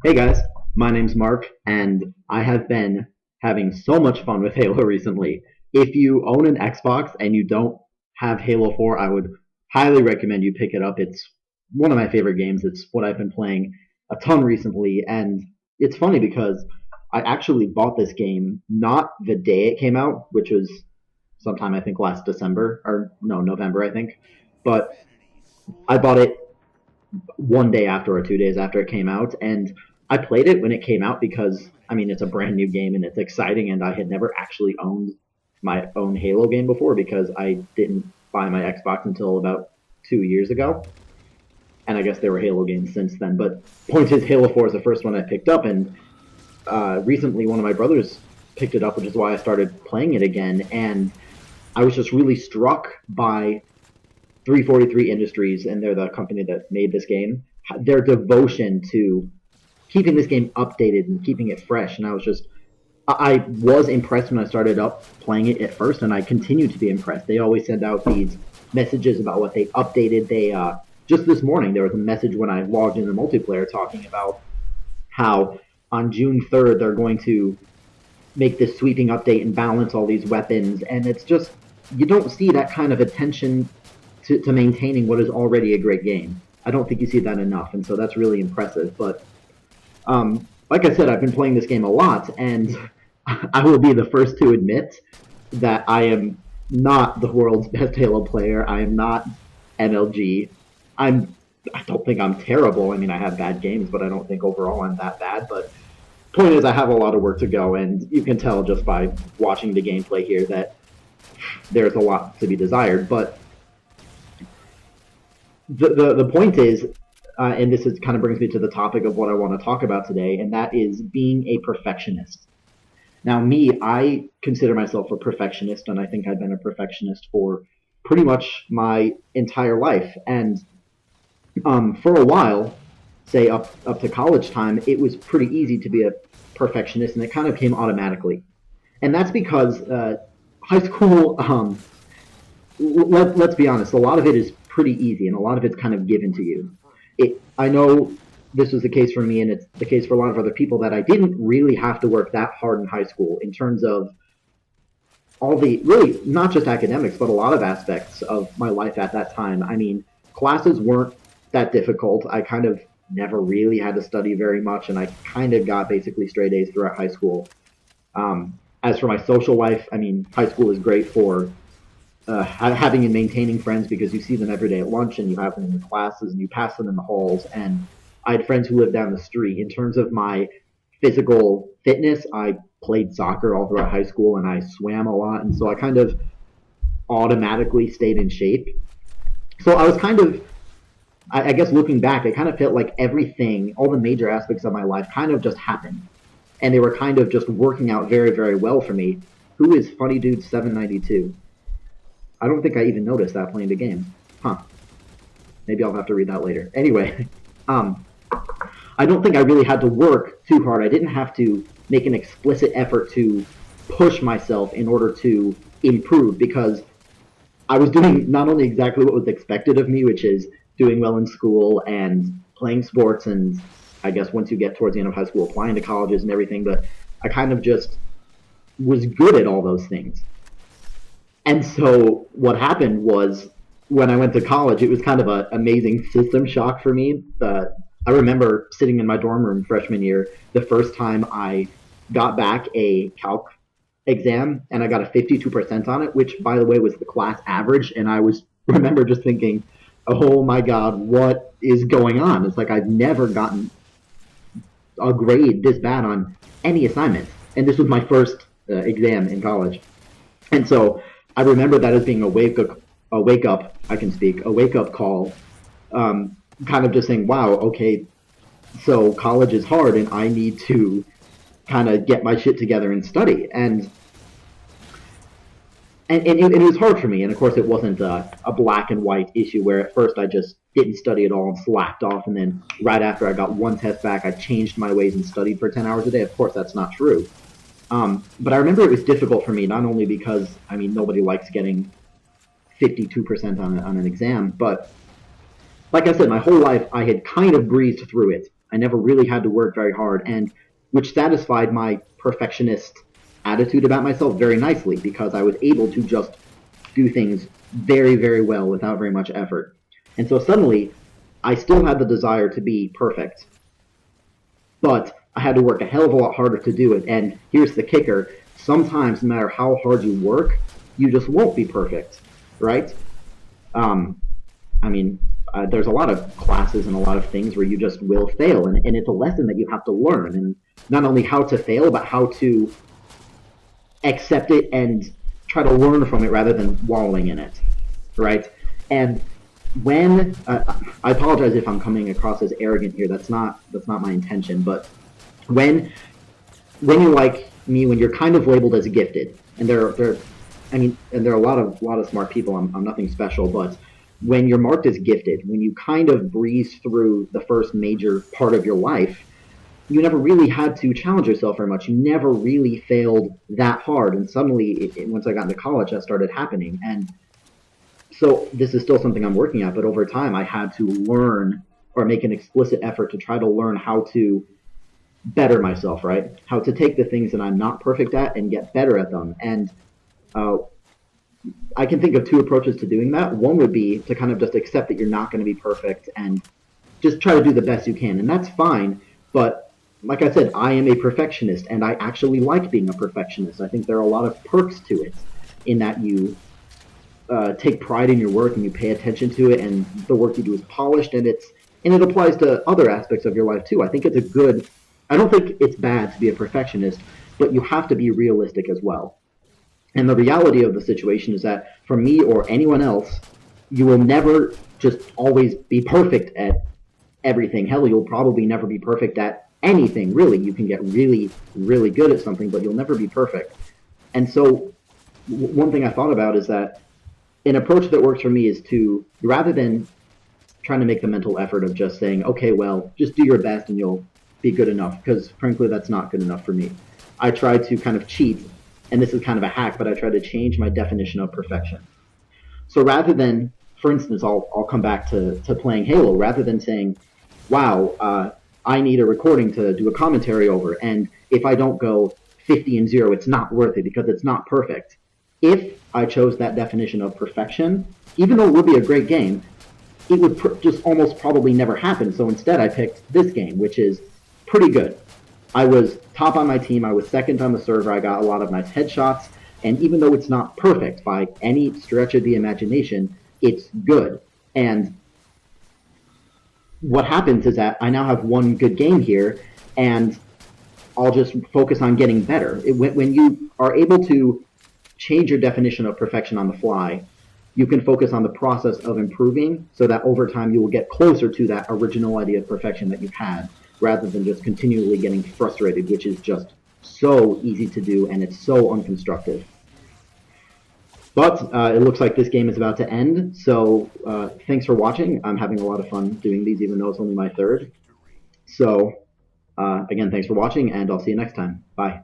Hey guys, my name's Mark, and I have been having so much fun with Halo recently. If you own an Xbox and you don't have Halo 4, I would highly recommend you pick it up. It's one of my favorite games. It's what I've been playing a ton recently, and it's funny because I actually bought this game not the day it came out, which was sometime I think last December, or no, November, I think, but I bought it one day after or 2 days after it came out, and I played it when it came out because I mean it's a brand new game and it's exciting, and I had never actually owned my own Halo game before because I didn't buy my Xbox until about 2 years ago, and I guess there were Halo games since then. But point is, Halo 4 is the first one I picked up, and recently one of my brothers picked it up, which is why I started playing it again, and I was just really struck by 343 Industries, and they're the company that made this game, their devotion to keeping this game updated and keeping it fresh. And I was impressed when I started up playing it at first, and I continue to be impressed. They always send out these messages about what they updated. Just this morning there was a message when I logged into multiplayer talking about how on June 3rd they're going to make this sweeping update and balance all these weapons, and it's just you don't see that kind of attention to maintaining what is already a great game. I don't think you see that enough, and so that's really impressive. But like I said, I've been playing this game a lot, and I will be the first to admit that I am not the world's best Halo player. I am not MLG. I'm. I don't think I'm terrible. I mean, I have bad games, but I don't think overall I'm that bad. But point is, I have a lot of work to go, and you can tell just by watching the gameplay here that there's a lot to be desired. But the point is, and this is kind of brings me to the topic of what I want to talk about today, and that is being a perfectionist. Now, me, I consider myself a perfectionist, and I think I've been a perfectionist for pretty much my entire life. And for a while, say up to college time, it was pretty easy to be a perfectionist, and it kind of came automatically. And that's because high school, let's be honest, a lot of it is pretty easy, and a lot of it's kind of given to you. I know this was the case for me, and it's the case for a lot of other people, that I didn't really have to work that hard in high school in terms of all the really not just academics, but a lot of aspects of my life at that time. I mean, classes weren't that difficult. I kind of never really had to study very much, and I kind of got basically straight A's throughout high school. As for my social life, I mean, high school is great for having and maintaining friends because you see them every day at lunch, and you have them in the classes, and you pass them in the halls. And I had friends who lived down the street. In terms of my physical fitness, I played soccer all throughout high school, and I swam a lot, and so I kind of automatically stayed in shape. So I was kind of, I guess looking back, it kind of felt like everything, all the major aspects of my life kind of just happened. And they were kind of just working out very, very well for me. Who is Funny Dude 792? I don't think I even noticed that playing the game. Huh. Maybe I'll have to read that later. Anyway, I don't think I really had to work too hard. I didn't have to make an explicit effort to push myself in order to improve because I was doing not only exactly what was expected of me, which is doing well in school and playing sports, and I guess once you get towards the end of high school, applying to colleges and everything, but I kind of just was good at all those things. And so what happened was when I went to college, it was kind of an amazing system shock for me. I remember sitting in my dorm room freshman year, the first time I got back a calc exam, and I got a 52% on it, which, by the way, was the class average. And I was remember just thinking, oh my God, what is going on? It's like I've never gotten a grade this bad on any assignments. And this was my first exam in college. And so I remember that as being a wake up. I can speak a wake up call. Kind of just saying, wow, okay, so college is hard, and I need to kind of get my shit together and study. And it was hard for me. And of course, it wasn't a black and white issue where at first I just didn't study at all and slacked off, and then right after I got one test back, I changed my ways and studied for 10 hours a day. Of course, that's not true. But I remember it was difficult for me, not only because, I mean, nobody likes getting 52% on an exam, but like I said, my whole life I had kind of breezed through it. I never really had to work very hard, and which satisfied my perfectionist attitude about myself very nicely because I was able to just do things very, very well without very much effort. And so suddenly, I still had the desire to be perfect, but I had to work a hell of a lot harder to do it. And here's the kicker: sometimes, no matter how hard you work, you just won't be perfect, right? Um, I mean, there's a lot of classes and a lot of things where you just will fail, and it's a lesson that you have to learn, and not only how to fail, but how to accept it and try to learn from it rather than wallowing in it, right? And when I apologize if I'm coming across as arrogant here, that's not my intention, but when you're like me, when you're kind of labeled as gifted, and and there are a lot of smart people. I'm nothing special, but when you're marked as gifted, when you kind of breeze through the first major part of your life, you never really had to challenge yourself very much. You never really failed that hard, and suddenly, once I got into college, that started happening. And so this is still something I'm working at, but over time, I had to learn or make an explicit effort to try to learn how to better myself, right? How to take the things that I'm not perfect at and get better at them. And uh, I can think of two approaches to doing that. One would be to kind of just accept that you're not going to be perfect and just try to do the best you can. And that's fine. But like I said, I am a perfectionist and I actually like being a perfectionist. I think there are a lot of perks to it in that you take pride in your work and you pay attention to it, and the work you do is polished, and it applies to other aspects of your life too. I think it's a good. I don't think it's bad to be a perfectionist, but you have to be realistic as well. And the reality of the situation is that for me or anyone else, you will never just always be perfect at everything. Hell, you'll probably never be perfect at anything, really. You can get really, really good at something, but you'll never be perfect. And so, one thing I thought about is that an approach that works for me is to, rather than trying to make the mental effort of just saying, okay, well, just do your best and you'll be good enough, because frankly, that's not good enough for me. I try to kind of cheat, and this is kind of a hack, but I try to change my definition of perfection. So rather than, for instance, I'll come back to playing Halo, rather than saying, wow, I need a recording to do a commentary over, and if I don't go 50-0, it's not worth it because it's not perfect. If I chose that definition of perfection, even though it would be a great game, it would just almost probably never happen. So instead, I picked this game, which is pretty good. I was top on my team. I was second on the server. I got a lot of nice headshots. And even though it's not perfect by any stretch of the imagination, it's good. And what happens is that I now have one good game here, and I'll just focus on getting better. When you are able to change your definition of perfection on the fly, you can focus on the process of improving so that over time you will get closer to that original idea of perfection that you've had, rather than just continually getting frustrated, which is just so easy to do and it's so unconstructive. But it looks like this game is about to end, so thanks for watching. I'm having a lot of fun doing these, even though it's only my third. So again, thanks for watching, and I'll see you next time. Bye.